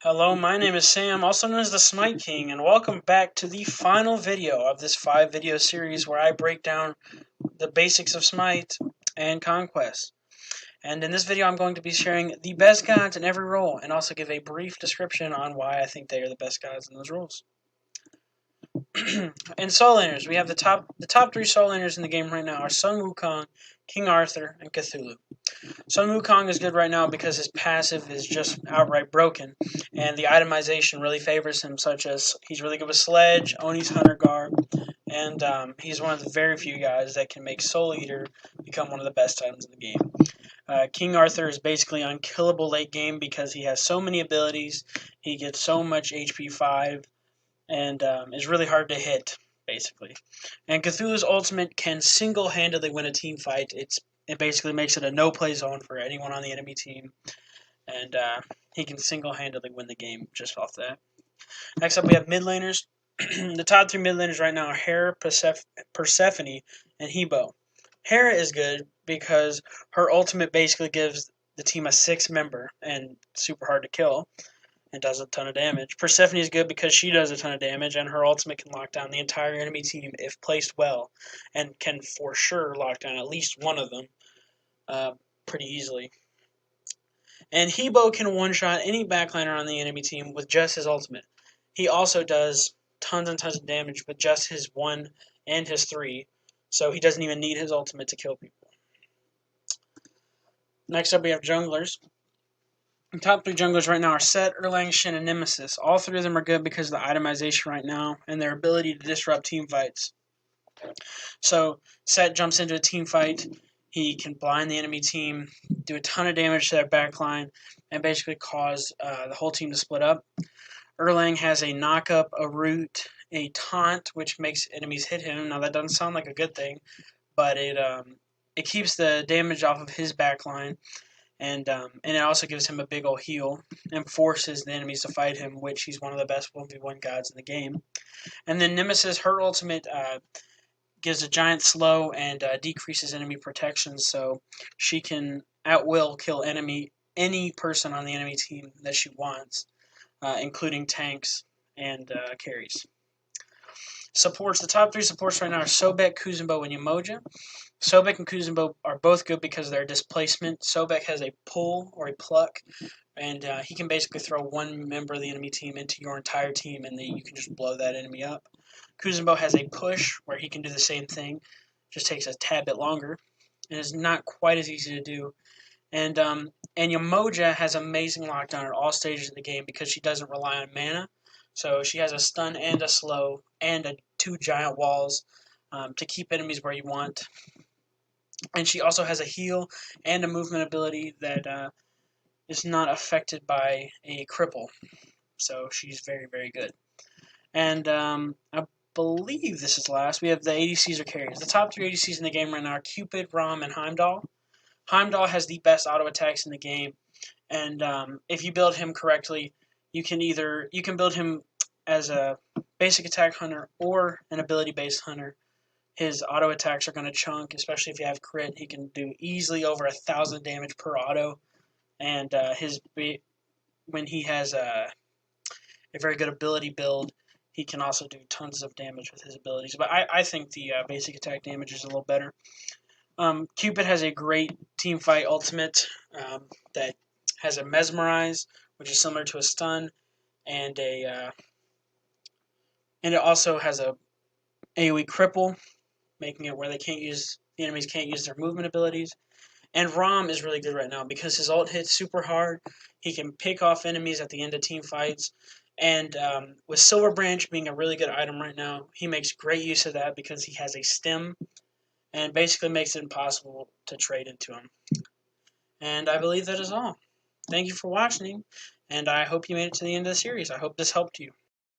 Hello, my name is Sam, also known as the Smite King, and welcome back to the final video of this 5-video series where I break down the basics of Smite and Conquest. And in this video, I'm going to be sharing the best gods in every role, and also give a brief description on why I think they are the best gods in those roles. In Soul Laners, we have the top 3 Soul Laners in the game right now are Sun Wukong, King Arthur, and Cthulhu. Sun Wukong is good right now because his passive is just outright broken, and the itemization really favors him, such as he's really good with Sledge, Oni's Hunter Garb, and he's one of the very few guys that can make Soul Eater become one of the best items in the game. King Arthur is basically unkillable late game because he has so many abilities, he gets so much HP 5, and is really hard to hit, basically. And Cthulhu's ultimate can single-handedly win a team fight. It basically makes it a no-play zone for anyone on the enemy team, and he can single-handedly win the game just off that. Next up, we have mid laners. The top 3 mid laners right now are Hera, Persephone, and Hebo. Hera is good because her ultimate basically gives the team a 6-member and super hard to kill and does a ton of damage. Persephone is good because she does a ton of damage, and her ultimate can lock down the entire enemy team if placed well, and can for sure lock down at least one of them pretty easily. And Hebo can one-shot any backliner on the enemy team with just his ultimate. He also does tons and tons of damage with just his 1 and his 3, so he doesn't even need his ultimate to kill people. Next up, we have junglers. The top 3 junglers right now are Set, Erlang, Shin, and Nemesis. All 3 of them are good because of the itemization right now and their ability to disrupt team fights. So Set jumps into a team fight. He can blind the enemy team, do a ton of damage to their backline, and basically cause the whole team to split up. Erlang has a knock-up, a root, a taunt, which makes enemies hit him. Now that doesn't sound like a good thing, but it keeps the damage off of his backline. And it also gives him a big ol' heal and forces the enemies to fight him, which he's one of the best 1v1 gods in the game. And then Nemesis, her ultimate gives a giant slow and decreases enemy protection, so she can at will kill any person on the enemy team that she wants, including tanks and carries. Supports. The top 3 supports right now are Sobek, Kuzenbo, and Yamoja. Sobek and Kuzenbo are both good because of their displacement. Sobek has a pull or a pluck, and he can basically throw 1 member of the enemy team into your entire team, and then you can just blow that enemy up. Kuzenbo has a push where he can do the same thing, just takes a tad bit longer, and is not quite as easy to do. And Yamoja has amazing lockdown at all stages of the game because she doesn't rely on mana. So she has a stun and a slow and 2 giant walls to keep enemies where you want. And she also has a heal and a movement ability that is not affected by a cripple. So she's very, very good. And I believe this is last. We have the ADCs or carries. The top 3 ADCs in the game right now are Cupid, Rom, and Heimdall. Heimdall has the best auto attacks in the game, and if you build him correctly, you can build him as a basic attack hunter or an ability-based hunter. His auto attacks are going to chunk, especially if you have crit. He can do easily over 1,000 damage per auto, and when he has a very good ability build, he can also do tons of damage with his abilities. But I think the basic attack damage is a little better. Cupid has a great team fight ultimate that has a mesmerize, which is similar to a stun, and it also has a AoE cripple, making it where the enemies can't use their movement abilities. And Rom is really good right now because his ult hits super hard. He can pick off enemies at the end of team fights. And with Silver Branch being a really good item right now, he makes great use of that because he has a stem and basically makes it impossible to trade into him. And I believe that is all. Thank you for watching, and I hope you made it to the end of the series. I hope this helped you.